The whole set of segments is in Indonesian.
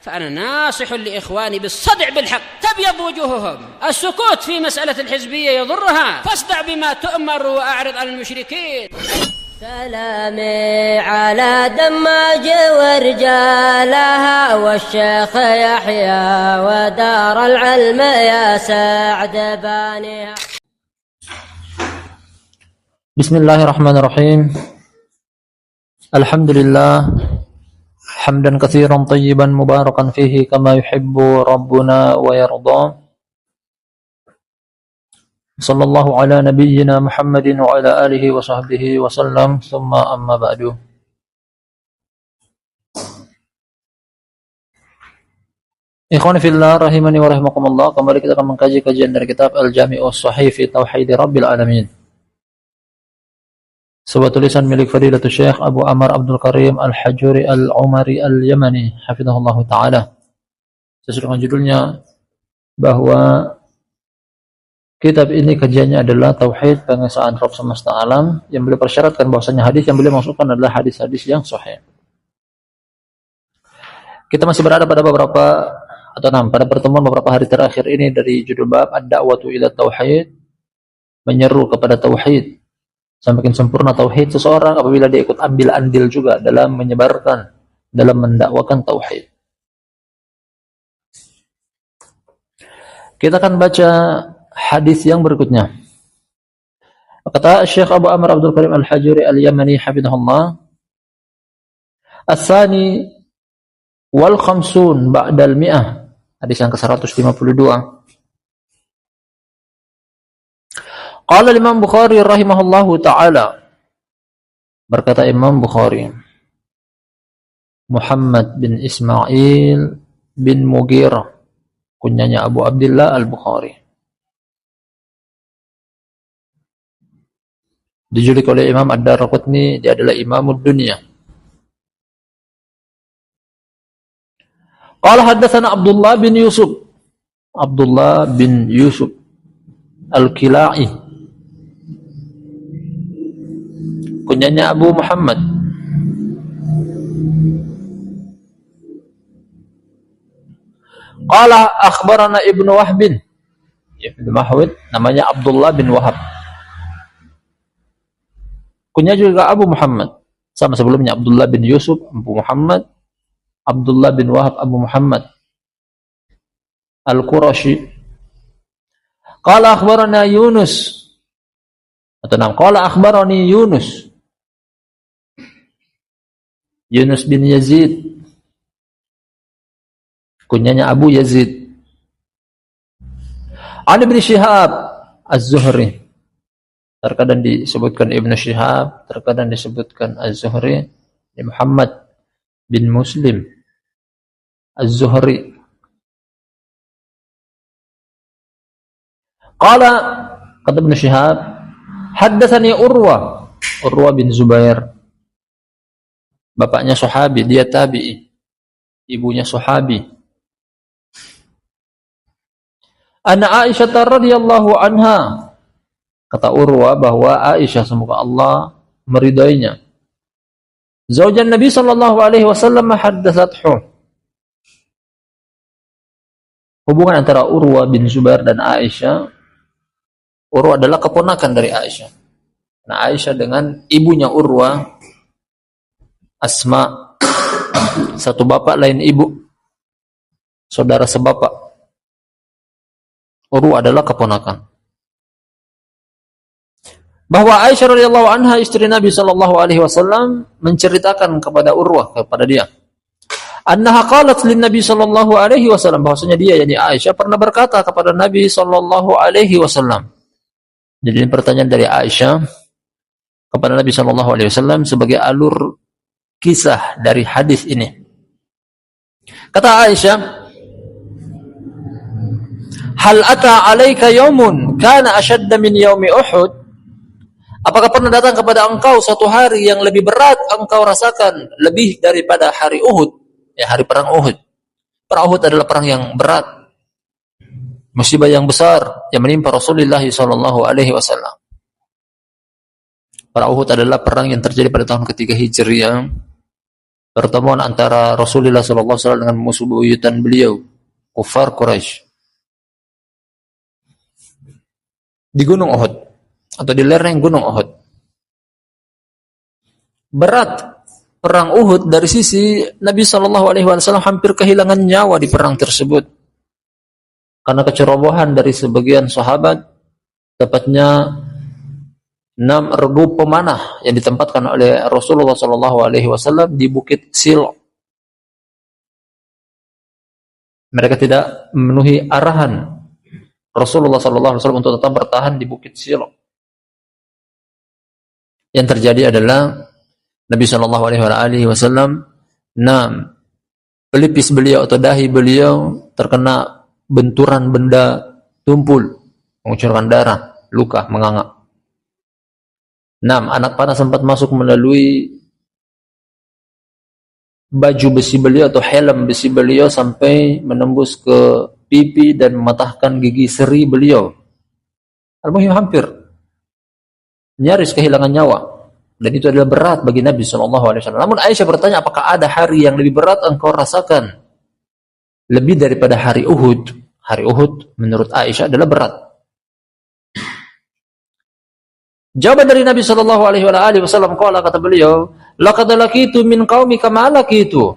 فأنا ناصح لإخواني بالصدع بالحق تبيض وجوههم. السكوت في مسألة الحزبية يضرها، فاصدع بما تؤمر وأعرض عن المشركين. سلامي على دماج ورجالها والشيخ يحيى ودار العلم يا سعد بانيها. بسم الله الرحمن الرحيم. الحمد لله حمدا كثيرا طيبا مباركا فيه كما يحب ربنا ويرضى. صلى الله على نبينا محمد وعلى آله وصحبه وسلم. ثم أما بعد. Ikhwani fillah rahimani wa rahimakumullah. Kembali kita akan mengkaji kajian dari kitab Al-Jami'us Shahih fi Tauhid Rabbil Alamin. Sebuah tulisan milik Fadilatul Syekh Abu Amr Abdul Karim Al-Hajuri Al-Umari Al-Yamani hafizahullah ta'ala. Sesuai dengan judulnya bahwa kitab ini kajiannya adalah Tauhid pengesaan Rabb semesta alam, yang beliau persyaratkan bahwasanya hadis yang beliau masukkan adalah hadis-hadis yang sahih. Kita masih berada pada pada pertemuan beberapa hari terakhir ini dari judul bab Ad-Da'watu ila Tauhid, menyeru kepada tauhid. Semakin sempurna tauhid seseorang apabila dia ikut ambil andil juga dalam menyebarkan, dalam mendakwakan tauhid. Kita akan baca hadis yang berikutnya. Kata Syekh Abu Amr Abdul Karim Al-Hajuri Al-Yamani hafizahullah, As-Sani wal khamsun ba'dal mi'ah, hadis yang ke-152. Qala Imam Bukhari rahimahullahu ta'ala, berkata Imam Bukhari, Muhammad bin Ismail bin Mughirah, kunyanya Abu Abdullah Al-Bukhari, dijuluki oleh Imam Ad-Darqutni, dia adalah Imamud Dunya. Qala haddatsana Abdullah bin Yusuf Al-Kilai, kunyanya Abu Muhammad. Qala akhbarana Ibnu Wahb. Ibnu Wahb namanya Abdullah bin Wahab. Kunyanya juga Abu Muhammad. Sama sebelumnya Abdullah bin Yusuf Abu Muhammad, Abdullah bin Wahab Abu Muhammad Al-Qurashi. Qala akhbarana Yunus. Qala akhbarani Yunus bin Yazid, kunyanya Abu Yazid. An Ibn Shihab Az-Zuhri, terkadang disebutkan Ibn Shihab, terkadang disebutkan Az-Zuhri. Muhammad bin Muslim Az-Zuhri. Qala, kata Ibn Shihab, haddatsani Urwa bin Zubair. Bapaknya sahabi, dia tabi'i. Ibunya sahabi. Anna Aisyah radhiyallahu anha, kata Urwa bahwa Aisyah semoga Allah meridainya, zaujan Nabi sallallahu alaihi wasallam haddatsathu. Hubungan antara Urwa bin Zubair dan Aisyah. Urwa adalah keponakan dari Aisyah. Nah, Aisyah dengan ibunya Urwa, Asma, satu bapak lain ibu, saudara sebapak. Urwa adalah keponakan. Bahwa Aisyah radhiyallahu anha, istri Nabi sallallahu alaihi wasallam, menceritakan kepada Urwa, kepada dia, annaha qalat lin Nabi sallallahu alaihi wasallam, bahwasanya dia, yakni Aisyah, pernah berkata kepada Nabi sallallahu alaihi wasallam. Jadi ini pertanyaan dari Aisyah kepada Nabi sallallahu alaihi wasallam sebagai alur kisah dari hadis ini. Kata Aisyah, hal ata alaika yaumun kana ashadda min yaumi Uhud? Apakah pernah datang kepada engkau satu hari yang lebih berat engkau rasakan lebih daripada hari Uhud? Ya, hari perang Uhud. Perang Uhud adalah perang yang berat, musibah yang besar yang menimpa Rasulullah sallallahu alaihi wasallam. Perang Uhud adalah perang yang terjadi pada tahun ketiga Hijriah, pertemuan antara Rasulullah SAW dengan musuh buyutan beliau, kufar Quraisy, di Gunung Uhud atau di lereng Gunung Uhud. Berat perang Uhud dari sisi Nabi SAW hampir kehilangan nyawa di perang tersebut karena kecerobohan dari sebagian sahabat, tepatnya 6 regu pemanah yang ditempatkan oleh Rasulullah SAW di Bukit Sil. Mereka tidak memenuhi arahan Rasulullah SAW untuk tetap bertahan di Bukit Sil. Yang terjadi adalah Nabi SAW, pelipis beliau atau dahi beliau terkena benturan benda tumpul, mengucurkan darah, luka, menganga. 6. Anak panah sempat masuk melalui baju besi beliau atau helm besi beliau sampai menembus ke pipi dan mematahkan gigi seri beliau. Al-Muhim hampir nyaris kehilangan nyawa. Dan itu adalah berat bagi Nabi SAW. Namun Aisyah bertanya, apakah ada hari yang lebih berat engkau rasakan lebih daripada hari Uhud? Hari Uhud menurut Aisyah adalah berat. Jawaban dari Nabi SAW, kata beliau, laqad laqitu min qaumika ma laqitu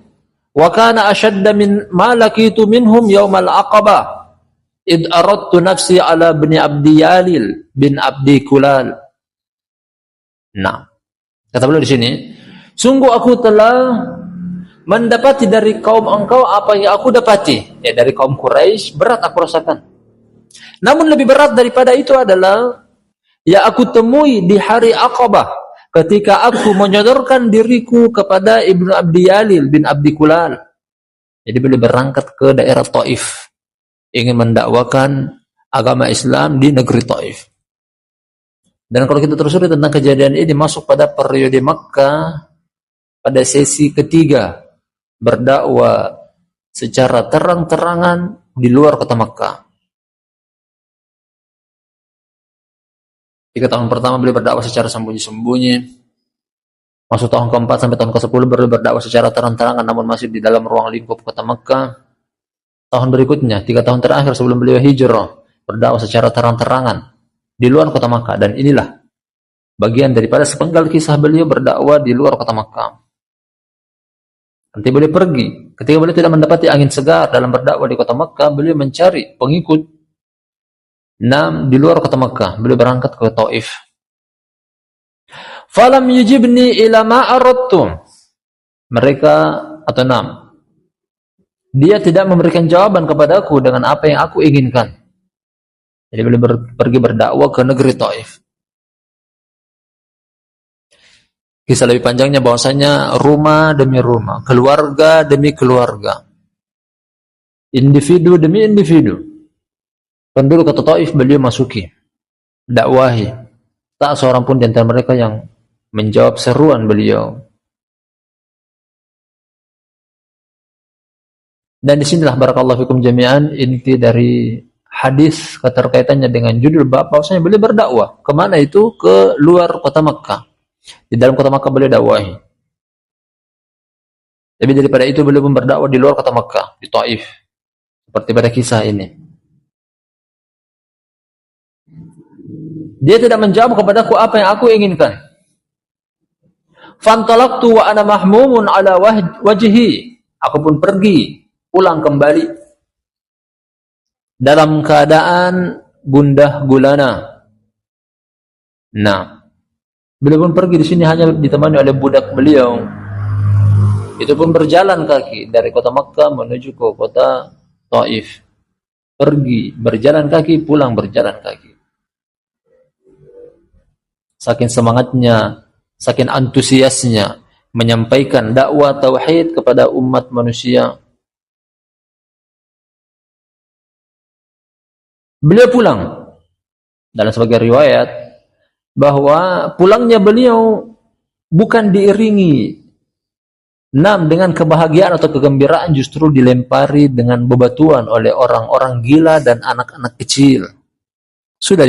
wa kana ashadda min ma laqitu minhum yaumal aqabah id aradtu nafsi ala ibn Abdi Yalil bin Abdi Kulal. Nah, kata beliau di sini, sungguh aku telah mendapati dari kaum engkau apa yang aku dapati. Ya, dari kaum Quraisy berat aku rasakan. Namun lebih berat daripada itu adalah ya aku temui di hari Aqabah ketika aku menyodorkan diriku kepada Ibnu Abdi Yalil bin Abdi Kulal. Jadi beliau berangkat ke daerah Taif, ingin mendakwakan agama Islam di negeri Taif. Dan kalau kita telusuri tentang kejadian ini, masuk pada periode Makkah pada sesi ketiga berdakwah secara terang-terangan di luar kota Makkah. 3 tahun pertama beliau berdakwah secara sembunyi-sembunyi. Masuk tahun keempat sampai tahun ke-10 beliau berdakwah secara terang-terangan namun masih di dalam ruang lingkup kota Makkah. Tahun berikutnya, 3 tahun terakhir sebelum beliau hijrah, berdakwah secara terang-terangan di luar kota Makkah. Dan inilah bagian daripada sepenggal kisah beliau berdakwah di luar kota Makkah. Nanti beliau pergi. Ketika beliau tidak mendapati angin segar dalam berdakwah di kota Makkah, beliau mencari pengikut di luar kota Makkah. Beliau berangkat ke Taif. Falam yujibni ila ma aradtum. Mereka atau dia tidak memberikan jawaban kepadaku dengan apa yang aku inginkan. Jadi beliau pergi berdakwah ke negeri Taif. Kisah lebih panjangnya bahwasanya rumah demi rumah, keluarga demi keluarga, individu demi individu, penduduk kota Taif beliau masuki, dakwahi. Tak seorang pun di antara mereka yang menjawab seruan beliau. Dan disinilah barakallahu fikum jami'an inti dari hadis keterkaitannya dengan judul bab, bahwasanya beliau berdakwah kemana itu? Ke luar kota Makkah. Di dalam kota Makkah beliau dakwahi. Lebih daripada itu beliau pun berdakwah di luar kota Makkah, di Taif. Seperti pada kisah ini. Dia tidak menjawab kepadaku apa yang aku inginkan. Fantalaqtu wa ana mahmumun ala wajhi. Aku pun pergi, pulang kembali dalam keadaan gundah gulana. Nah, beliau pun pergi di sini hanya ditemani oleh budak beliau. Itu pun berjalan kaki dari kota Makkah menuju ke kota Taif. Pergi berjalan kaki, pulang berjalan kaki. Saking semangatnya, saking antusiasnya menyampaikan dakwah tauhid kepada umat manusia. Beliau pulang. Dalam sebagian riwayat bahwa pulangnya beliau bukan diiringi dengan kebahagiaan atau kegembiraan, justru dilempari dengan bebatuan oleh orang-orang gila dan anak-anak kecil. Sudah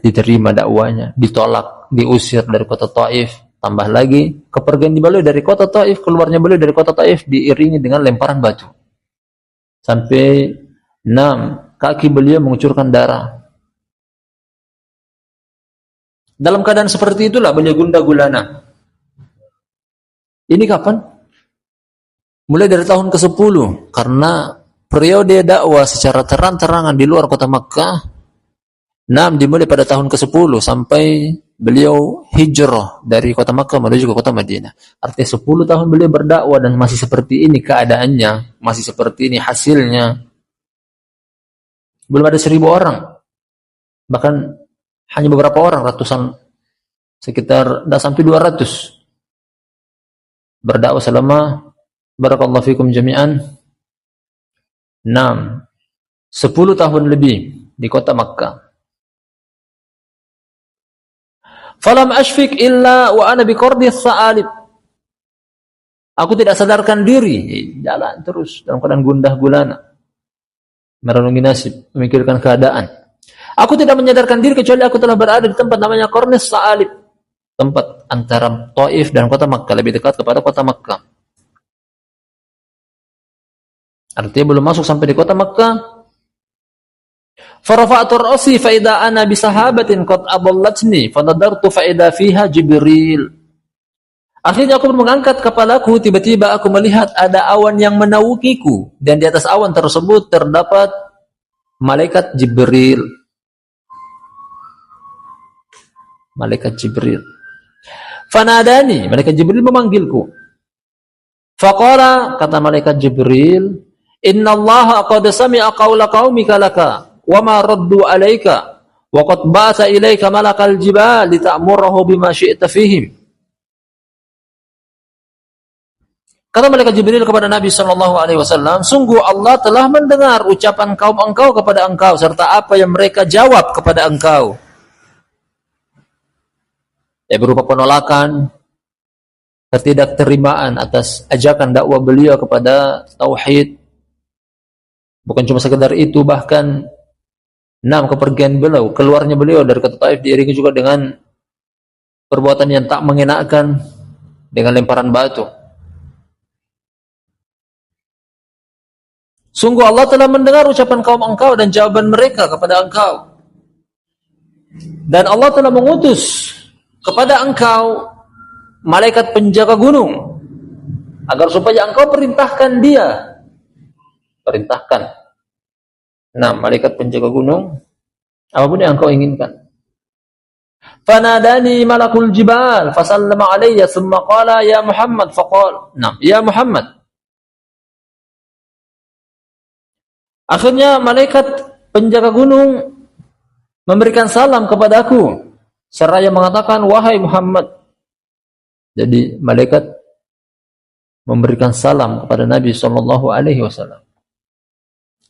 diterima dakwanya, ditolak, diusir dari kota Taif. Tambah lagi kepergian beliau dari kota Taif, keluarnya beliau dari kota Taif diiringi dengan lemparan batu. Sampai 6 kaki beliau mengucurkan darah. Dalam keadaan seperti itulah beliau gundah gulana. Ini kapan? Mulai dari tahun ke-10, karena periode dakwah secara terang-terangan di luar kota Makkah, dimulai pada tahun ke-10 sampai beliau hijrah dari kota Makkah menuju ke kota Madinah. Artinya 10 tahun beliau berdakwah dan masih seperti ini keadaannya, masih seperti ini hasilnya. Belum ada 1000 orang. Bahkan hanya beberapa orang, ratusan, sekitar tidak sampai 200. Berdakwah selama barakallahu fikum jami'an 10 tahun lebih di kota Makkah. Falam ashfik illa wa ana biqardi sa'alib. Aku tidak sadarkan diri, jalan terus dalam keadaan gundah gulana, merenungi nasib, memikirkan keadaan. Aku tidak menyadarkan diri kecuali aku telah berada di tempat namanya Qarnis Sa'alib, tempat antara Taif dan kota Makkah, lebih dekat kepada kota Makkah. Artinya belum masuk sampai di kota Makkah. Farafa'tu ra'si fa idza ana bi sahabatin qad adallatni fanadartu fa idza fiha Jibril. Akhirnya aku mengangkat kepalaku, tiba-tiba aku melihat ada awan yang menaungiku dan di atas awan tersebut terdapat malaikat Jibril. Malaikat Jibril. Fanadani, malaikat Jibril memanggilku. Faqala, kata malaikat Jibril, innallaha qad sami'a qawla qaumika laka wa ma raddu alayka wa qad ba'atha ilayka malakal jibal lita'murahu bima syi'ta fihim. Kata malaikat Jibril kepada Nabi sallallahu alaihi wasallam, sungguh Allah telah mendengar ucapan kaum engkau kepada engkau serta apa yang mereka jawab kepada engkau. Ya, berupa penolakan, ketidakterimaan atas ajakan dakwah beliau kepada tauhid. Bukan cuma sekedar itu, bahkan kepergian beliau, keluarnya beliau dari kota Taif diiringi juga dengan perbuatan yang tak mengenakan, dengan lemparan batu. Sungguh Allah telah mendengar ucapan kaum engkau dan jawaban mereka kepada engkau. Dan Allah telah mengutus kepada engkau malaikat penjaga gunung agar supaya engkau perintahkan dia. Perintahkan. Malaikat penjaga gunung apapun yang engkau inginkan. Fanadani malakul jibal fasallama alayya thumma qala ya Muhammad faqala ya Muhammad. Akhirnya malaikat penjaga gunung memberikan salam kepadaku seraya mengatakan wahai Muhammad. Jadi malaikat memberikan salam kepada Nabi sallallahu alaihi wasallam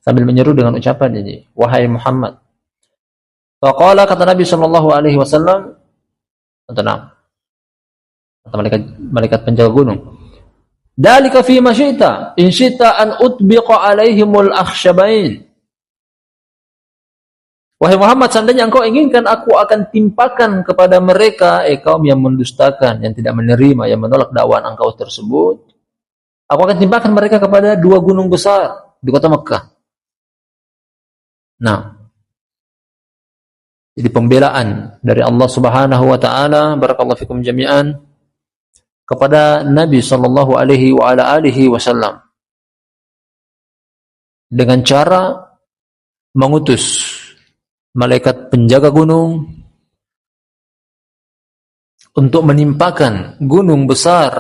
sambil menyeru dengan ucapan ini, wahai Muhammad. Faqala, kata Nabi sallallahu alaihi wasallam, kata malaikat penjaga gunung, dalika fi ma syi'ta in syi'ta an utbiqa alaihimul akhsyabain. Wahai Muhammad, seandainya engkau inginkan, aku akan timpakan kepada mereka kaum yang mendustakan, yang tidak menerima, yang menolak dakwaan engkau tersebut. Aku akan timpakan mereka kepada 2 gunung besar di kota Mekah. Jadi pembelaan dari Allah Subhanahu wa taala, barakallahu fikum jami'an, kepada Nabi sallallahu alaihi wa ala alihi wasallam dengan cara mengutus malaikat penjaga gunung untuk menimpakan gunung besar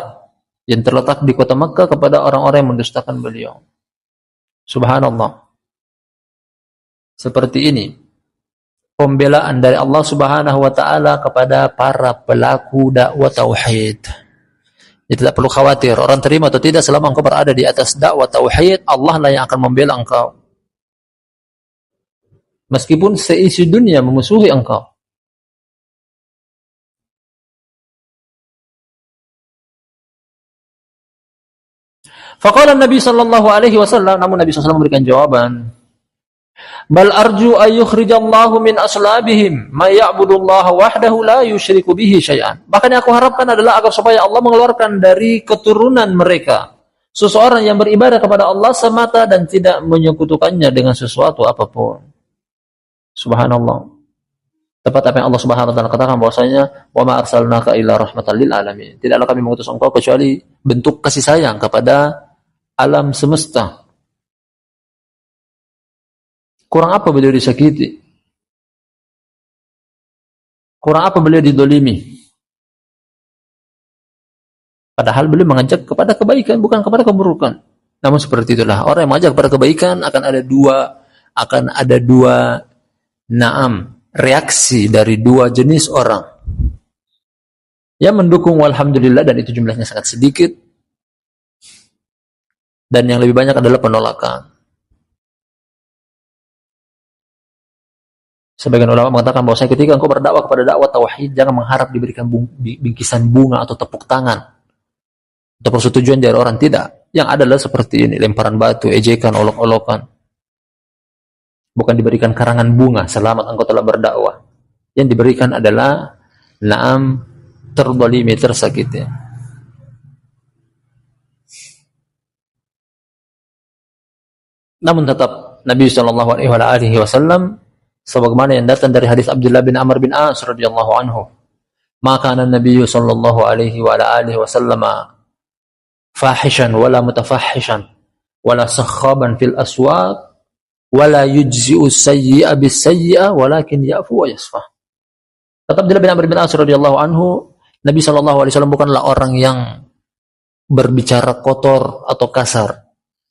yang terletak di kota Makkah kepada orang-orang yang mendustakan beliau. Subhanallah. Seperti ini pembelaan dari Allah Subhanahu wa taala kepada para pelaku dakwah tauhid. Jadi tidak perlu khawatir orang terima atau tidak, selama engkau berada di atas dakwah tauhid, Allah lah yang akan membela engkau. Meskipun seisi dunia memusuhi engkau. Faqala Nabi sallallahu alaihi wasallam, namun Nabi sallallahu memberikan jawaban. Bal arju ay yukhrijallahu min aslabihim may ya'budullaha wahdahu la yusyriku bihi syai'an. Bahkan yang aku harapkan adalah agar supaya Allah mengeluarkan dari keturunan mereka seseorang yang beribadah kepada Allah semata dan tidak menyekutukannya dengan sesuatu apapun. Subhanallah. Tepat apa yang Allah Subhanahu wa taala katakan bahwasanya wa ma arsalnaka illa rahmatan lil alamin. Tidaklah kami mengutus engkau kecuali bentuk kasih sayang kepada alam semesta. Kurang apa beliau disakiti? Kurang apa beliau didolimi? Padahal beliau mengajak kepada kebaikan, bukan kepada keburukan. Namun seperti itulah orang yang mengajak kepada kebaikan akan ada dua reaksi dari dua jenis orang. Yang mendukung walhamdulillah dan itu jumlahnya sangat sedikit. Dan yang lebih banyak adalah penolakan. Sebagian ulama mengatakan bahwa ketika engkau berdakwah kepada dakwah tauhid, jangan mengharap diberikan bingkisan bunga atau tepuk tangan atau persetujuan dari orang, tidak. Yang adalah seperti ini, lemparan batu, ejekan, olok-olokan. Bukan diberikan karangan bunga, selamat engkau telah berdakwah. Yang diberikan adalah terzalimi, tersakiti. Namun tetap Nabi SAW sebagaimana yang datang dari hadis Abdullah bin Amr bin As radhiyallahu anhu, maka Nabi sallallahu alaihi wasallam fahishan wala mutafahishan wala sakhaban fil aswaq wala yujzi'u sayyi'a bis sayyi'a walakin ya'fu wa yasfah. Kata Abdullah bin Amr bin As radhiyallahu anhu, Nabi sallallahu alaihi wasallam bukanlah orang yang berbicara kotor atau kasar,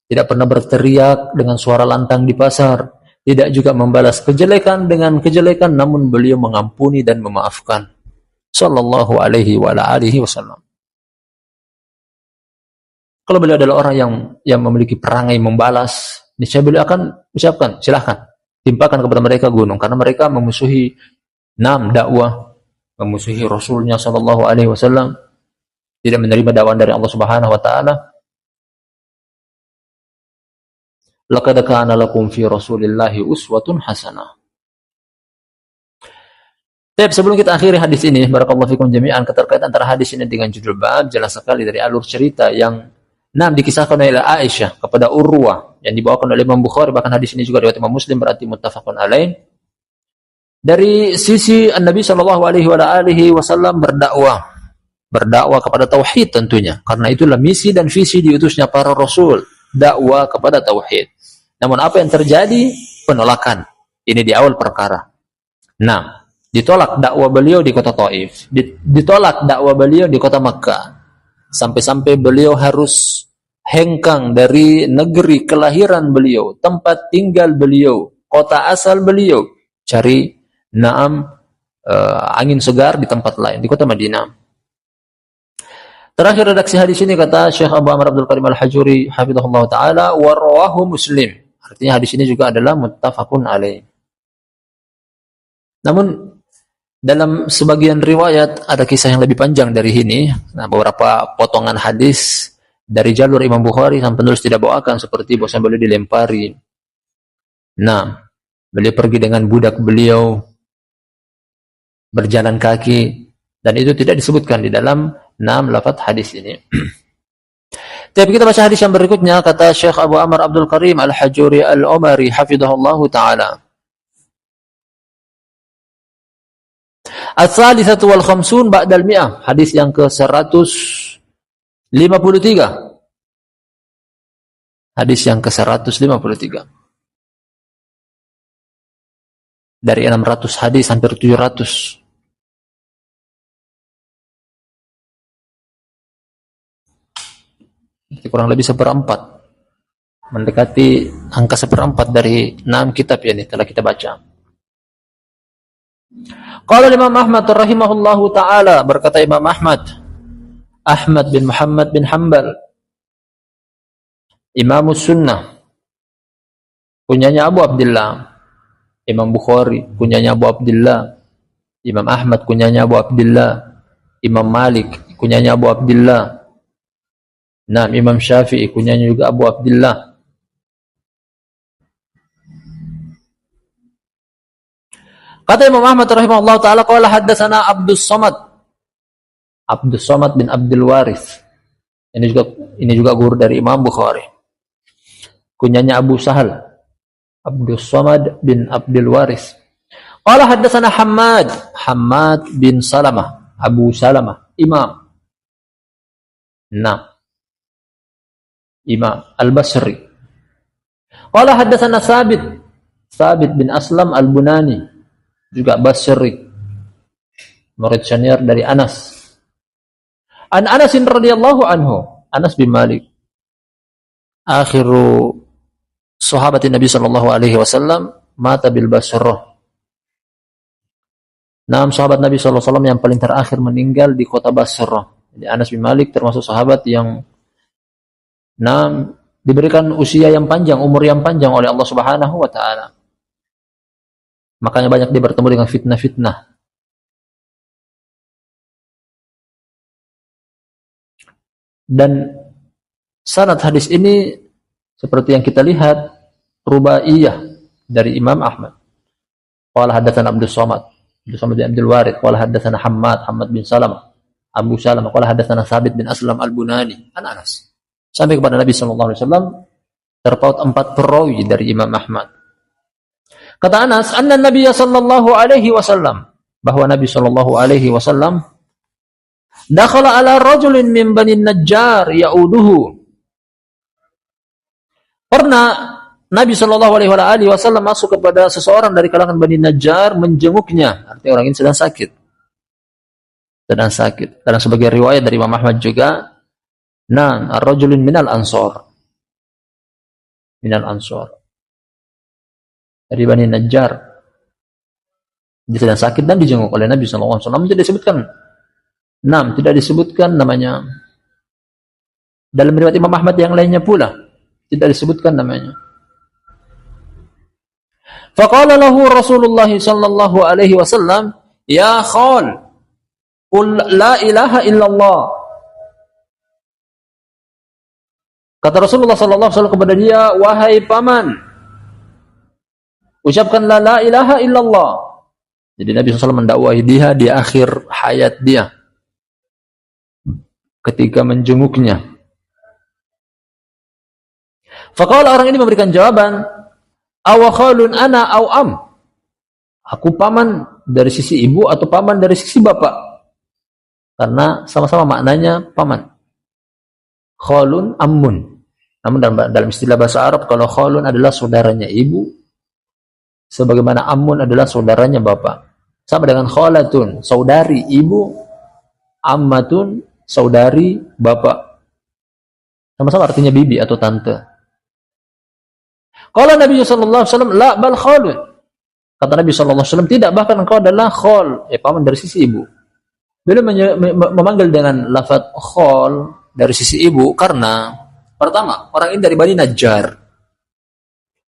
tidak pernah berteriak dengan suara lantang di pasar, tidak juga membalas kejelekan dengan kejelekan, namun beliau mengampuni dan memaafkan. Sallallahu alaihi wasallam. Kalau beliau adalah orang yang memiliki perangai membalas, niscaya beliau akan ucapkan, silahkan, timpakan kepada mereka gunung, karena mereka memusuhi dakwah, memusuhi Rasulnya Sallallahu alaihi wasallam, tidak menerima dakwah dari Allah Subhanahu wa taala. Laqad kana lakum fi Rasulillahi uswatun hasanah. Tapi sebelum kita akhiri hadis ini, barakallahu fikum jami'an, keterkaitan antara hadis ini dengan judul bab jelas sekali dari alur cerita yang dikisahkan oleh Aisyah kepada Urwah yang dibawakan oleh Imam Bukhari, bahkan hadis ini juga riwayat Imam Muslim, berarti muttafaqun alaih. Dari sisi Nabi sallallahu alaihi wasallam berdakwah kepada tauhid tentunya, karena itulah misi dan visi diutusnya para rasul, dakwah kepada tauhid. Namun apa yang terjadi? Penolakan. Ini di awal perkara. Ditolak dakwah beliau di kota Taif, ditolak dakwah beliau di kota Makkah, sampai-sampai beliau harus hengkang dari negeri kelahiran beliau, tempat tinggal beliau, kota asal beliau, cari angin segar di tempat lain, di kota Madinah. Terakhir redaksi hadis ini kata Syekh Abu Amr Abdul Karim Al-Hajuri hafizahullah taala, wa rawahu Muslim. Artinya hadis ini juga adalah muttafaqun alaih. Namun dalam sebagian riwayat ada kisah yang lebih panjang dari ini. Beberapa potongan hadis dari jalur Imam Bukhari sang penulis tidak bawakan, seperti bahwa beliau dilempari. Beliau pergi dengan budak beliau berjalan kaki, dan itu tidak disebutkan di dalam lafaz hadis ini. Tapi kita baca hadis yang berikutnya, kata Syekh Abu Amr Abdul Karim Al-Hajuri Al-Umari hafizahullahu taala. Ats-tsalitsatu wal khamsun ba'dal mi'ah, hadis yang ke-153. Hadis yang ke-153. Dari 600 hadis hampir 700. Kurang lebih seperempat, mendekati angka seperempat dari 6 kitab ini telah kita baca. Qala Imam Ahmad rahimahullahu taala, berkata Imam Ahmad bin Muhammad bin Hanbal, Imamus Sunnah, kunyanya Abu Abdullah. Imam Bukhari kunyanya Abu Abdullah, Imam Ahmad kunyanya Abu Abdullah, Imam Malik kunyanya Abu Abdullah, Imam Syafi'i kunyanya juga Abu Abdullah. Kata Imam Ahmad rahimahullah taala, qala haddatsana Abdus Samad. Abdus Samad bin Abdul Warith. Ini juga guru dari Imam Bukhari. Kunyanya Abu Sahal. Abdus Samad bin Abdul Warith. Qala haddatsana Hammad bin Salamah, Abu Salamah, Imam. Imam Al-Basri. Qala haddatsana Sabit bin Aslam Al-Bunani, juga Basri, murid senior dari Anas. An Anas radhiyallahu anhu, Anas bin Malik, akhiru sahabat Nabi sallallahu alaihi wasallam, mata bil Basrah. Sahabat Nabi sallallahu alaihi wasallam yang paling terakhir meninggal di kota Basrah. Jadi Anas bin Malik termasuk sahabat yang diberikan usia yang panjang, umur yang panjang oleh Allah Subhanahu wa taala. Makanya banyak dia bertemu dengan fitnah-fitnah. Dan sanad hadis ini seperti yang kita lihat rubaiyah dari Imam Ahmad. Qala haddatsana Abdus Samad bin Abdul Warith, qala haddatsana Hammad bin Salamah, Abu Salamah, qala haddatsana Sabit bin Aslam Al-Bunani, an Anas. Sampai kepada Nabi sallallahu alaihi wasallam terpaut 4 perawi dari Imam Ahmad. Kata Anas, anna Nabi sallallahu alaihi wasallam, bahwa Nabi sallallahu alaihi wasallam dakhala ala rajulin min Bani Najjar ya'uduhu. Pernah Nabi sallallahu alaihi wasallam masuk kepada seseorang dari kalangan Bani Najjar menjenguknya. Artinya orang ini sedang sakit. Dalam sebagai riwayat dari Imam Ahmad juga, ar-rajulun minal ansor. Dari Bani Najjar. Dia sedang sakit dan dijenguk oleh Nabi sallallahu alaihi wasallam. Tidak disebutkan namanya. Dalam riwayat Imam Ahmad yang lainnya pula tidak disebutkan namanya. Faqala lahu Rasulullah sallallahu alaihi wasallam, "Ya khal, qul la ilaha illallah." Kata Rasulullah sallallahu alaihi wasallam kepada dia, "Wahai paman, ucapkan la ilaha illallah." Jadi Nabi SAW mendakwahi dia di akhir hayat dia ketika menjenguknya. Faqala, orang ini memberikan jawaban, "Awa khalun ana aw am?" Aku paman dari sisi ibu atau paman dari sisi bapak? Karena sama-sama maknanya paman. Khalun ammun. Namun dalam istilah bahasa Arab, kalau khalun adalah saudaranya ibu, sebagaimana ammun adalah saudaranya bapak. Sama dengan khalatun, saudari ibu, ammatun, saudari bapak. Sama-sama artinya bibi atau tante. Qala Nabi sallallahu alaihi wasallam, "La bal khalun." Kata Nabi sallallahu alaihi wasallam, tidak, bahkan engkau adalah khal, paman dari sisi ibu. Beliau memanggil dengan lafaz khal dari sisi ibu karena pertama, orang ini dari Bani Najjar.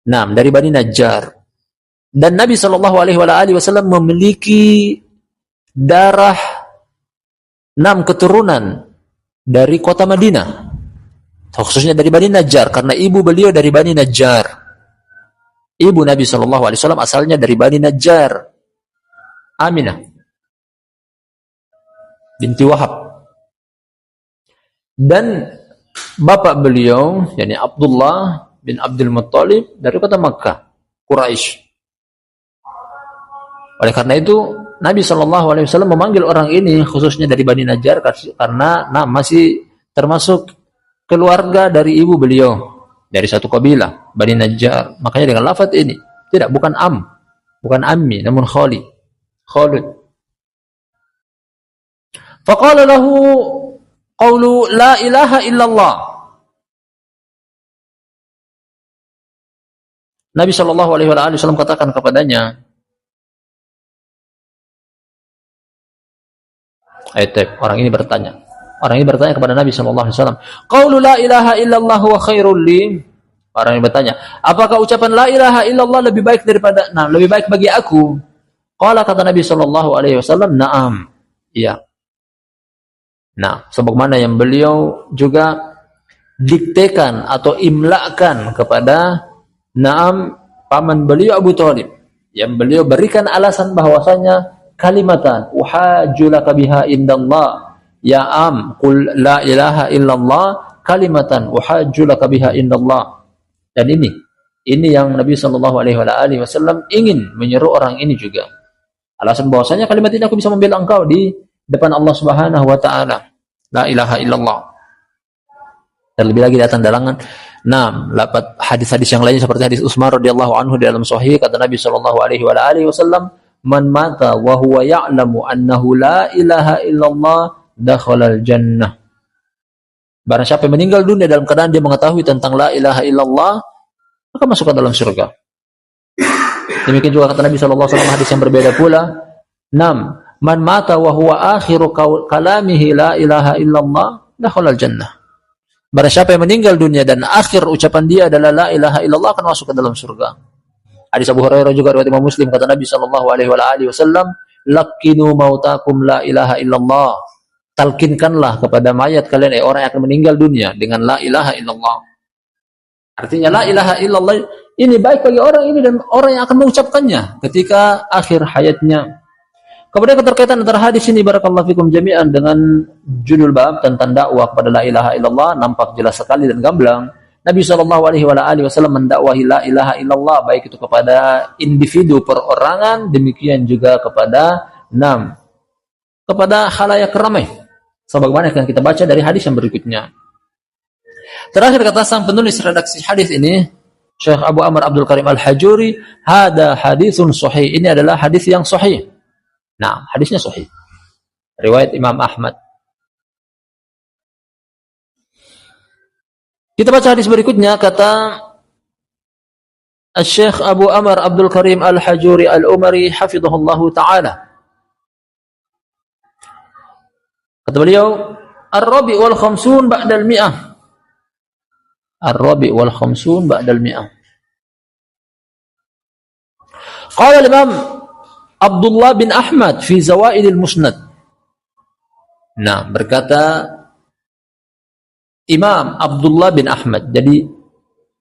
Dari Bani Najjar. Dan Nabi sallallahu alaihi wasallam memiliki darah 6 keturunan dari kota Madinah. Khususnya dari Bani Najjar karena ibu beliau dari Bani Najjar. Ibu Nabi sallallahu alaihi wasallam asalnya dari Bani Najjar. Aminah binti Wahab. Dan bapak beliau, yakni Abdullah bin Abdul Muttalib dari kota Makkah, Quraisy. Oleh karena itu, Nabi sallallahu alaihi wasallam memanggil orang ini khususnya dari Bani Najjar karena masih termasuk keluarga dari ibu beliau dari satu kabilah, Bani Najjar. Makanya dengan lafaz ini, bukan ammi, namun khali, Khalid. Faqala lahu qawlu la ilaha illallah. Nabi sallallahu alaihi wasallam katakan kepadanya, orang ini bertanya kepada Nabi sallallahu alaihi wasallam, "Qaulu la ilaha illallah wa khairul li?" Orang ini bertanya, "Apakah ucapan la ilaha illallah lebih baik bagi aku?" Qala, kata Nabi sallallahu alaihi wasallam, "Na'am." Iya. Sebagaimana yang beliau juga diktekan atau imlakan kepada paman beliau Abu Thalib, Yang beliau berikan alasan bahwasanya kalimatan uhajjulaka biha indallah, ya am qul la ilaha illallah kalimatan uhajjulaka biha indallah. Dan ini yang Nabi sallallahu alaihi wasallam ingin menyeru orang ini juga. Alasan bahwasanya kalimat ini aku bisa membela engkau di depan Allah Subhanahu wa taala. La ilaha illallah. Terlebih lagi datang dalangan lapat hadis-hadis yang lainnya seperti hadis Utsman radhiyallahu anhu di dalam sahih, kata Nabi sallallahu alaihi wasallam, "Man mata wa huwa ya'lamu annahu la ilaha illallah dakhalal jannah." Barang siapa yang meninggal dunia dalam keadaan dia mengetahui tentang la ilaha illallah, maka masuk ke dalam surga. Demikian juga kata Nabi sallallahu alaihi wasallam hadis yang berbeda pula, "Man mata wa huwa akhiru kalamihi la ilaha illallah dakhalal jannah." Barang siapa yang meninggal dunia dan akhir ucapan dia adalah la ilaha illallah akan masuk ke dalam surga. Hadis Abu Hurairah juga riwayat Imam Muslim, kata Nabi sallallahu alaihi wasallam, "Laqinu mautakum la ilaha illallah." Talkinkanlah kepada mayat kalian orang yang akan meninggal dunia dengan la ilaha illallah. Artinya la ilaha illallah ini baik bagi orang ini dan orang yang akan mengucapkannya ketika akhir hayatnya. Kemudian keterkaitan antara hadis ini barakallahu fikum jami'an dengan judul bab tentang dakwah kepada la ilaha illallah nampak jelas sekali dan gamblang. Nabi sallallahu alaihi wasallam mendakwahi la ilaha illallah baik itu kepada individu perorangan, demikian juga kepada khalayak ramai. Sebagaimana yang kita baca dari hadis yang berikutnya. Terakhir kata sang penulis redaksi hadis ini, Syekh Abu Amr Abdul Karim Al-Hajuri, "Hada haditsun sahih." Ini adalah hadis yang sahih. Hadisnya sahih. Riwayat Imam Ahmad. Kita baca hadis berikutnya, kata Syekh Abu Amr Abdul Karim Al-Hajuri Al-Umari hafizahullahu taala. Kata beliau, "Ar-rabi' wal khamsun ba'dal mi'ah." Ar-rabi' wal khamsun ba'dal mi'ah. Qala al-Imam Abdullah bin Ahmad fi Zawaidil Musnad. Berkata Imam Abdullah bin Ahmad. Jadi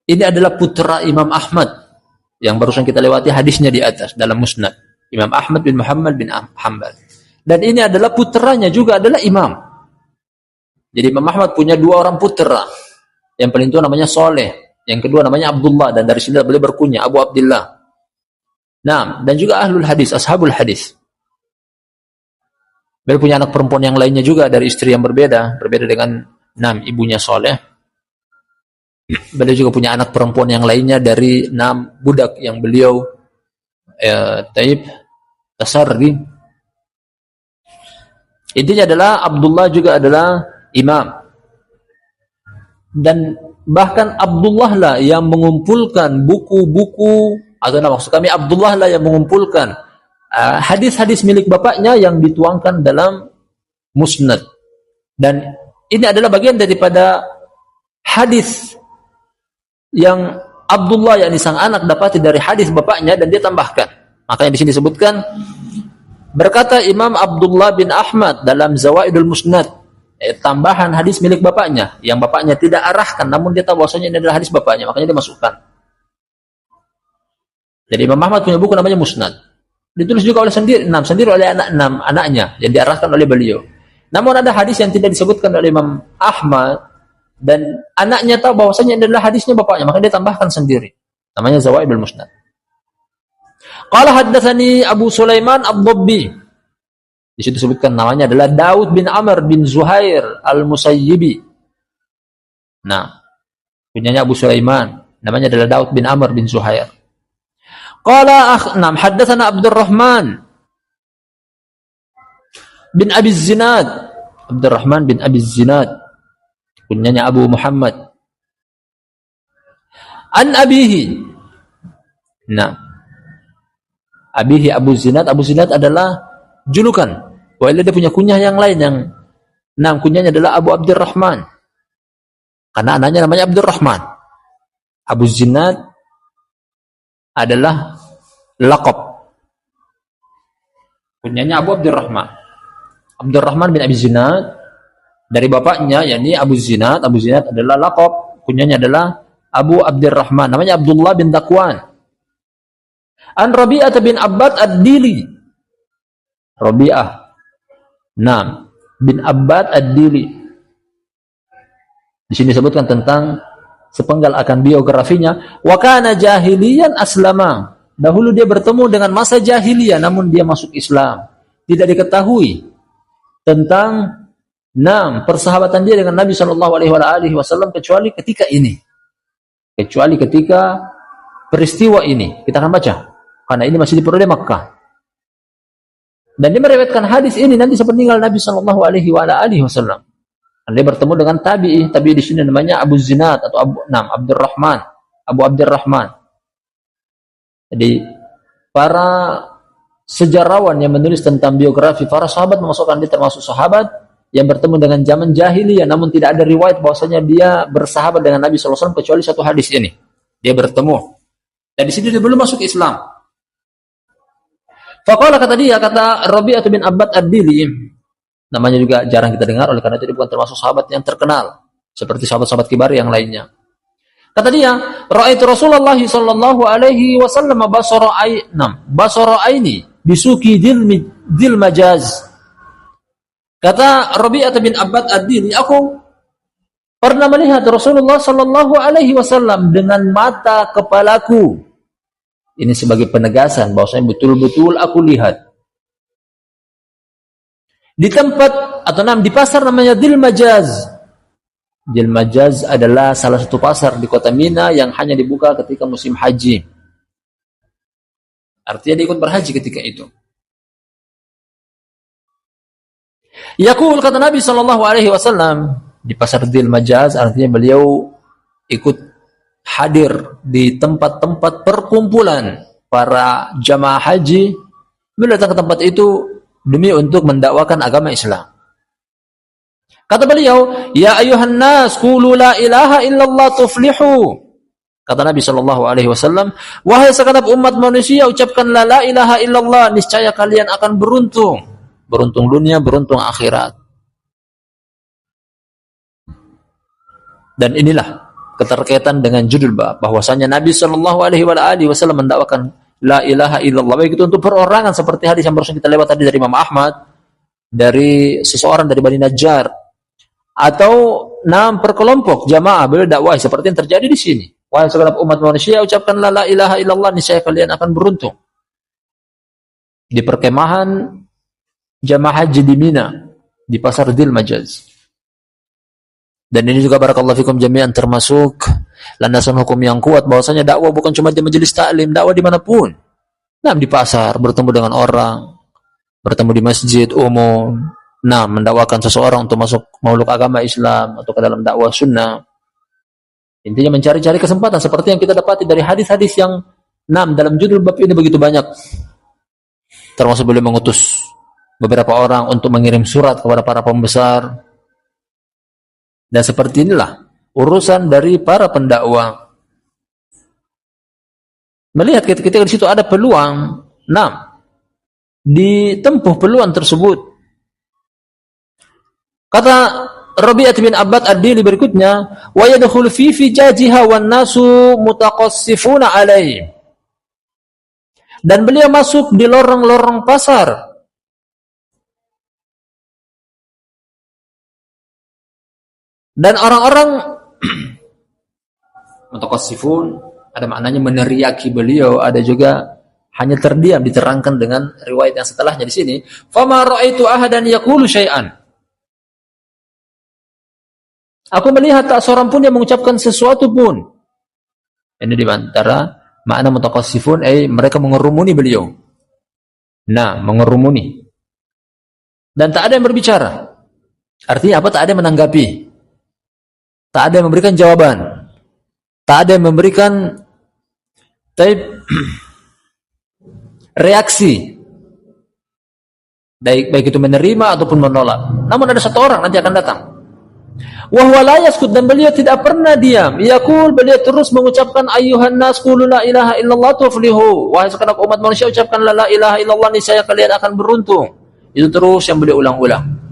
ini adalah putra Imam Ahmad yang barusan kita lewati hadisnya di atas dalam Musnad. Imam Ahmad bin Muhammad bin Hanbal. Dan ini adalah putranya juga adalah imam. Jadi Imam Ahmad punya dua orang putra. Yang paling tua namanya Soleh, yang kedua namanya Abdullah, dan dari sini beliau berkunyah Abu Abdullah. Dan juga ahlul hadis, ashabul hadis. Beliau punya anak perempuan yang lainnya juga dari istri yang berbeda dengan ibunya Soleh. Beliau juga punya anak perempuan yang lainnya dari 6 budak yang beliau tasarri. Intinya adalah Abdullah juga adalah imam. Dan bahkan Abdullah lah yang mengumpulkan buku-buku, atau maksud kami Abdullah lah yang mengumpulkan hadis-hadis milik bapaknya yang dituangkan dalam Musnad. Dan ini adalah bagian daripada hadis yang Abdullah yakni sang anak dapati dari hadis bapaknya dan dia tambahkan. Makanya di sini disebutkan, berkata Imam Abdullah bin Ahmad dalam Zawaidul Musnad, tambahan hadis milik bapaknya yang bapaknya tidak arahkan, namun dia tahu bahwasanya ini adalah hadis bapaknya, makanya dia masukkan. Jadi Imam Ahmad punya buku namanya Musnad. Ditulis juga oleh sendiri oleh anaknya yang diarahkan oleh beliau. Namun ada hadis yang tidak disebutkan oleh Imam Ahmad dan anaknya tahu bahwasanya ini adalah hadisnya bapaknya, makanya dia tambahkan sendiri. Namanya Zawaidul Musnad. Qala haddatsani Abu Sulaiman Ad-Dabbi. Di situ disebutkan namanya adalah Daud bin Amr bin Zuhair Al-Musayyibi. Punyanya Abu Sulaiman, namanya adalah Daud bin Amr bin Zuhair. Qala haddatsana Abdurrahman bin Abi Zinad. Abdurrahman bin Abi Zinad, punyanya Abu Muhammad. An abihi. Abihi Abu Zinad. Abu Zinad adalah julukan. Walaupun dia punya kunyah yang lain yang kunyahnya adalah Abu Abdurrahman. Karena anaknya namanya Abdurrahman. Abu Zinad adalah laqab. Kunyahnya Abu Abdurrahman. Abdurrahman bin Abi Zinad dari bapaknya yakni Abu Zinad. Abu Zinad adalah laqab. Kunyahnya adalah Abu Abdurrahman. Namanya Abdullah bin Dakwan. An Rabi'ah bin Abbad ad-Dili. Rabi'ah bin Abbad ad-Dili. Di sini disebutkan tentang sepenggal akan biografinya. Wa kana jahiliyan aslama. Dahulu dia bertemu dengan masa jahiliyah, namun dia masuk Islam. Tidak diketahui tentang persahabatan dia dengan Nabi Shallallahu Alaihi Wasallam kecuali ketika ini. Kecuali ketika peristiwa ini. Kita akan baca. Karena ini masih di periode Makkah. Dan dia meriwayatkan hadis ini nanti sepeninggal Nabi Shallallahu Alaihi Wasallam. Dia bertemu dengan tabi'i di sini namanya Abu Zinad atau Abu Abdurrahman. Jadi para sejarawan yang menulis tentang biografi para sahabat memasukkan dia termasuk sahabat yang bertemu dengan zaman jahiliyah, namun tidak ada riwayat bahwasanya dia bersahabat dengan Nabi sallallahu alaihi wasallam kecuali satu hadis ini. Dia bertemu. Dan di sini dia belum masuk Islam. Faqala kata Rabi'ah bin Abbad ad-Dili, namanya juga jarang kita dengar oleh karena itu dia bukan termasuk sahabat yang terkenal seperti sahabat-sahabat kibar yang lainnya. Kata dia, ra'aitu Rasulullah sallallahu alaihi wasallam basara aini bisuki dil majaz. Kata Rabi'ah bin Abbad ad-Dili, aku pernah melihat Rasulullah sallallahu alaihi wasallam dengan mata kepalaku. Ini sebagai penegasan bahwasanya betul-betul aku lihat. Di tempat atau di pasar namanya Dil Majaz. Dil Majaz adalah salah satu pasar di kota Mina yang hanya dibuka ketika musim haji. Artinya dia ikut berhaji ketika itu. Yaqul kata Nabi sallallahu alaihi wasallam di pasar Dil Majaz, artinya beliau ikut hadir di tempat-tempat perkumpulan para jamaah haji. Beliau datang ke tempat itu demi untuk mendakwakan agama Islam. Kata beliau, ya ayuhan nas qulu la ilaha illallah tuflihu. Kata Nabi sallallahu alaihi wasallam, wahai segenap umat manusia, ucapkanlah la ilaha illallah, niscaya kalian akan beruntung. Beruntung dunia, beruntung akhirat. Dan inilah keterkaitan dengan judul bab, bahwasanya Nabi sallallahu alaihi wasallam mendakwakan la ilaha illallah, baik itu untuk perorangan seperti hadis yang baru kita lewat tadi dari Imam Ahmad, dari seseorang dari Bani Najjar, atau perkelompok jamaah beliau dakwah seperti yang terjadi di sini. Wahai segenap umat manusia, ucapkanlah la ilaha illallah, niscaya kalian akan beruntung. Di perkemahan jamaah haji di Mina, di pasar Dil Majaz. Dan ini juga barakallahu fikum jami'an termasuk landasan hukum yang kuat bahwasanya dakwah bukan cuma di majelis taklim, dakwah dimanapun. Di pasar bertemu dengan orang, bertemu di masjid umum, mendakwakan seseorang untuk masuk meluk agama Islam atau ke dalam dakwah sunnah. Intinya mencari-cari kesempatan seperti yang kita dapati dari hadis-hadis yang dalam judul bab ini begitu banyak. Termasuk beliau mengutus beberapa orang untuk mengirim surat kepada para pembesar. Dan seperti inilah urusan dari para pendakwah. Melihat ketika di situ ada peluang, ditempuh peluang tersebut. Kata Rabi'ah bin Abbad ad-Dili berikutnya, wa yadkhulu fi fijajiha wan nasu mutaqassifuna alaihi. Dan beliau masuk di lorong-lorong pasar. Dan orang-orang mutaqassifun ada maknanya meneriaki beliau, ada juga hanya terdiam, diterangkan dengan riwayat yang setelahnya di sini. Fama ra'aitu ahadan yaqulu syai'an. Aku melihat tak seorang pun yang mengucapkan sesuatu pun. Ini di antara makna mutaqassifun, mereka mengerumuni beliau. Mengerumuni. Dan tak ada yang berbicara. Artinya apa? Tak ada yang menanggapi. Tak ada yang memberikan jawaban. Tak ada yang memberikan reaksi. Baik itu menerima ataupun menolak. Namun ada satu orang nanti akan datang. Wa huwa la yaskut, dan beliau tidak pernah diam. Yaqul, beliau terus mengucapkan ayyuhan nas qulu la ilaha illallah tuflihu. Wahai segenap umat manusia, ucapkanlah la ilaha illallah, niscaya kalian akan beruntung. Itu terus yang beliau ulang-ulang.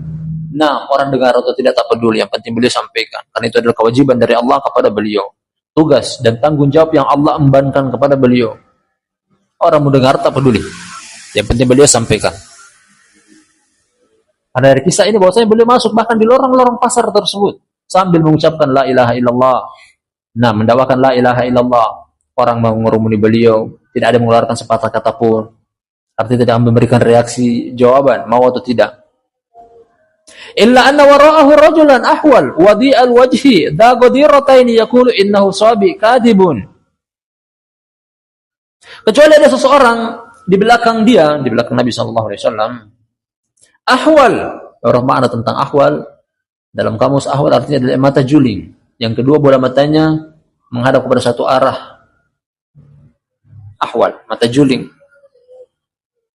Orang dengar atau tidak tak peduli, yang penting beliau sampaikan. Karena itu adalah kewajiban dari Allah kepada beliau. Tugas dan tanggung jawab yang Allah embankan kepada beliau. Orang mau dengar tak peduli. Yang penting beliau sampaikan. Ada dari kisah ini bahwasanya beliau masuk bahkan di lorong-lorong pasar tersebut sambil mengucapkan la ilaha illallah. Nah, mendakwakan la ilaha illallah. Orang mengerumuni beliau, tidak ada mengeluarkan sepatah kata pun. Artinya tidak memberikan reaksi jawaban mau atau tidak. Illa anna wara'ahu rajulan ahwal wadi'al wajhi dha qadiratayn yaqulu innahu sabi kadibun. Kecuali ada seseorang di belakang dia, di belakang Nabi sallallahu alaihi wasallam. Ahwal, orang makna tentang ahwal dalam kamus ahwal artinya adalah mata juling. Yang kedua bola matanya menghadap kepada satu arah. Ahwal, mata juling.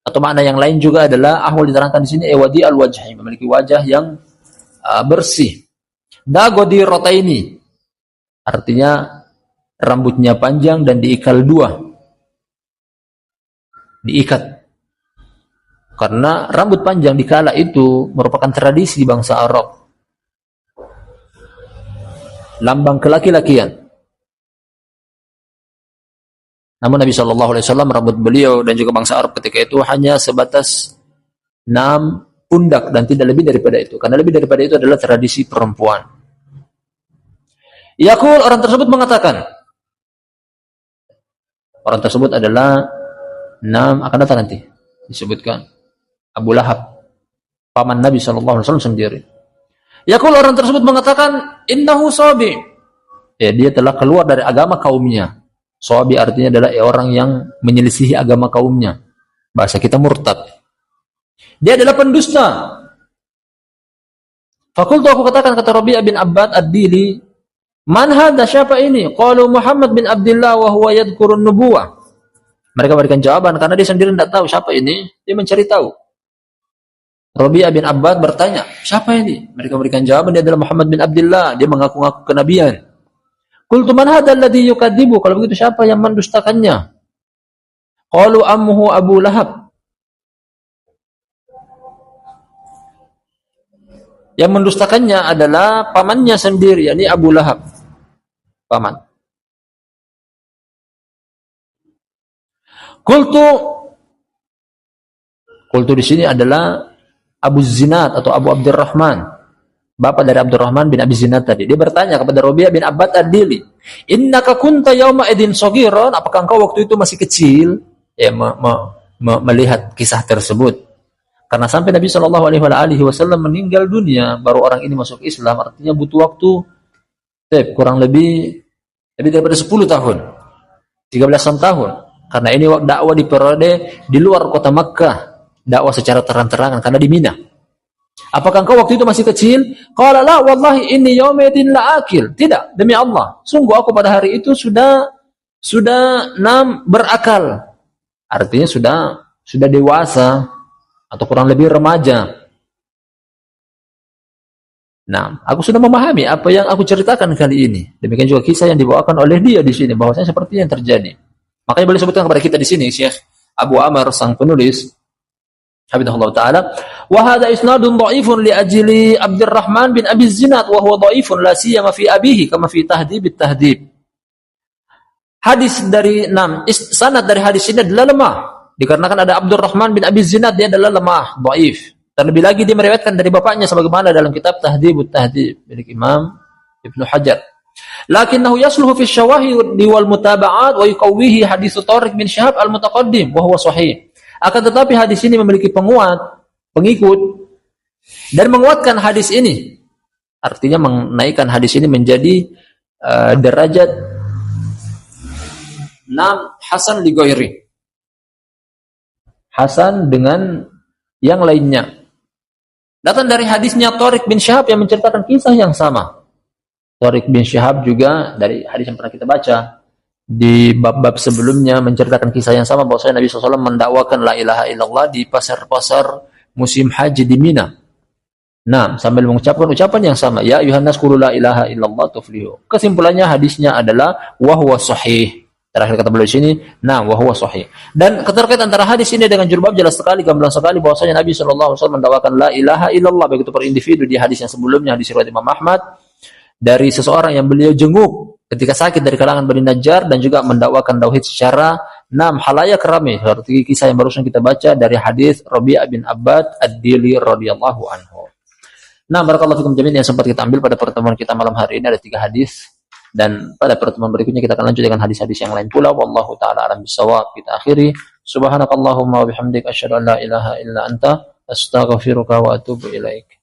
Atau makna yang lain juga adalah ahwal diterangkan di sini wadi al-wajhi, memiliki wajah yang bersih. Dagodi rotaini, artinya rambutnya panjang dan diikal dua. Diikat. Karena rambut panjang di kala itu merupakan tradisi bangsa Arab. Lambang kelaki-lakian. Namun Nabi SAW rambut beliau dan juga bangsa Arab ketika itu hanya sebatas 6 pundak dan tidak lebih daripada itu. Karena lebih daripada itu adalah tradisi perempuan. Yaqul, orang tersebut mengatakan. Orang tersebut adalah akan datang nanti disebutkan Abu Lahab, paman Nabi SAW sendiri. Yaqul, orang tersebut mengatakan innahu sabi. Ya, dia telah keluar dari agama kaumnya. Sabi artinya adalah orang yang menyelisihi agama kaumnya. Bahasa kita murtad. Dia adalah pendusta. Fakultu, aku katakan, kata Rabi'ah bin Abbad ad-Dili, man hadha, siapa ini? Qalu Muhammad bin Abdullah wa huwa yadhkurun nubuwah. Mereka berikan jawaban karena dia sendiri tidak tahu siapa ini, dia mencari tahu. Rabi'ah bin Abbad bertanya, siapa ini? Mereka berikan jawaban, dia adalah Muhammad bin Abdullah, dia mengaku-ngaku kenabian. Qultu man hadha alladhi yukadzibu, kalau begitu siapa yang mendustakannya? Qalu ammuhu Abu Lahab. Yang mendustakannya adalah pamannya sendiri, yakni Abu Lahab. Paman. Qultu di sini adalah Abu Zinad atau Abu Abdurrahman, bapak dari Abdurrahman bin Abi Zinad tadi. Dia bertanya kepada Rabi'ah bin Abbad ad-Dili, innaka kunta yawma idin saghiran, apakah engkau waktu itu masih kecil? Ya, melihat kisah tersebut. Karena sampai Nabi SAW meninggal dunia, baru orang ini masuk Islam, artinya butuh waktu kurang lebih daripada 10 tahun, 13 tahun. Karena ini dakwah di periode di luar kota Makkah, dakwah secara terang-terangan karena di Mina. Apakah engkau waktu itu masih kecil? Qala la wallahi inni yawma idin la akil. Tidak, demi Allah, sungguh aku pada hari itu sudah berakal. Artinya sudah dewasa atau kurang lebih remaja. Nah, aku sudah memahami apa yang aku ceritakan kali ini. Demikian juga kisah yang dibawakan oleh dia di sini, bahwasanya seperti yang terjadi. Makanya boleh sebutkan kepada kita di sini Syekh Abu Amr sang penulis Habibullah taala, wa hadha isnadun dha'ifun li ajli Abdurrahman bin Abi Zinad wa huwa dha'ifun la siyama fi abihi kama fi tahdhib at-tahdhib. Hadis dari sanad dari hadis ini adalah lemah dikarenakan ada Abdurrahman bin Abi Zinad, dia adalah lemah, dhaif. Terlebih lagi dia meriwayatkan dari bapaknya sebagaimana dalam kitab Tahdhib at-Tahdhib milik Imam Ibnu Hajar. Lakinnahu yasluhu fi syawahid wal mutaba'at wa yuqawwihi hadits Tariq bin Syihab al-mutaqaddim wa huwa sahih. Akan tetapi hadis ini memiliki pengikut dan menguatkan hadis ini. Artinya menaikkan hadis ini menjadi derajat hasan li ghairi. Hasan dengan yang lainnya. Datang dari hadisnya Tariq bin Syihab yang menceritakan kisah yang sama. Tariq bin Syihab juga dari hadis yang pernah kita baca di bab-bab sebelumnya menceritakan kisah yang sama, bahwasanya Nabi SAW mendakwakan la ilaha illallah di pasar-pasar musim haji di Mina. Nah, sambil mengucapkan ucapan yang sama, ya ayuhan nas qulu la ilaha illallah tuflihu. Kesimpulannya hadisnya adalah wa huwa sahih. Terakhir kata beliau di sini, nah wa huwa sahih. Dan keterkaitan antara hadis ini dengan jurubab jelas sekali, gamblang sekali bahwasanya Nabi SAW mendakwakan la ilaha illallah baik itu per individu di hadis yang sebelumnya, hadis riwayat Imam Ahmad, dari seseorang yang beliau jenguk ketika sakit dari kalangan Bani Najjar dan juga mendakwakan tauhid secara halayak ramai, seperti kisah yang barusan kita baca dari hadis Rabi'ah bin Abbad Ad-Dili radhiyallahu anhu. Nah, barakallahu fikum jami'an, yang sempat kita ambil pada pertemuan kita malam hari ini ada 3 hadis, dan pada pertemuan berikutnya kita akan lanjut dengan hadis-hadis yang lain pula. Wallahu taala alam bisawab. Kita akhiri, subhanakallahumma wa bihamdika asyhadu an la ilaha illa anta astaghfiruka wa atubu ilaik.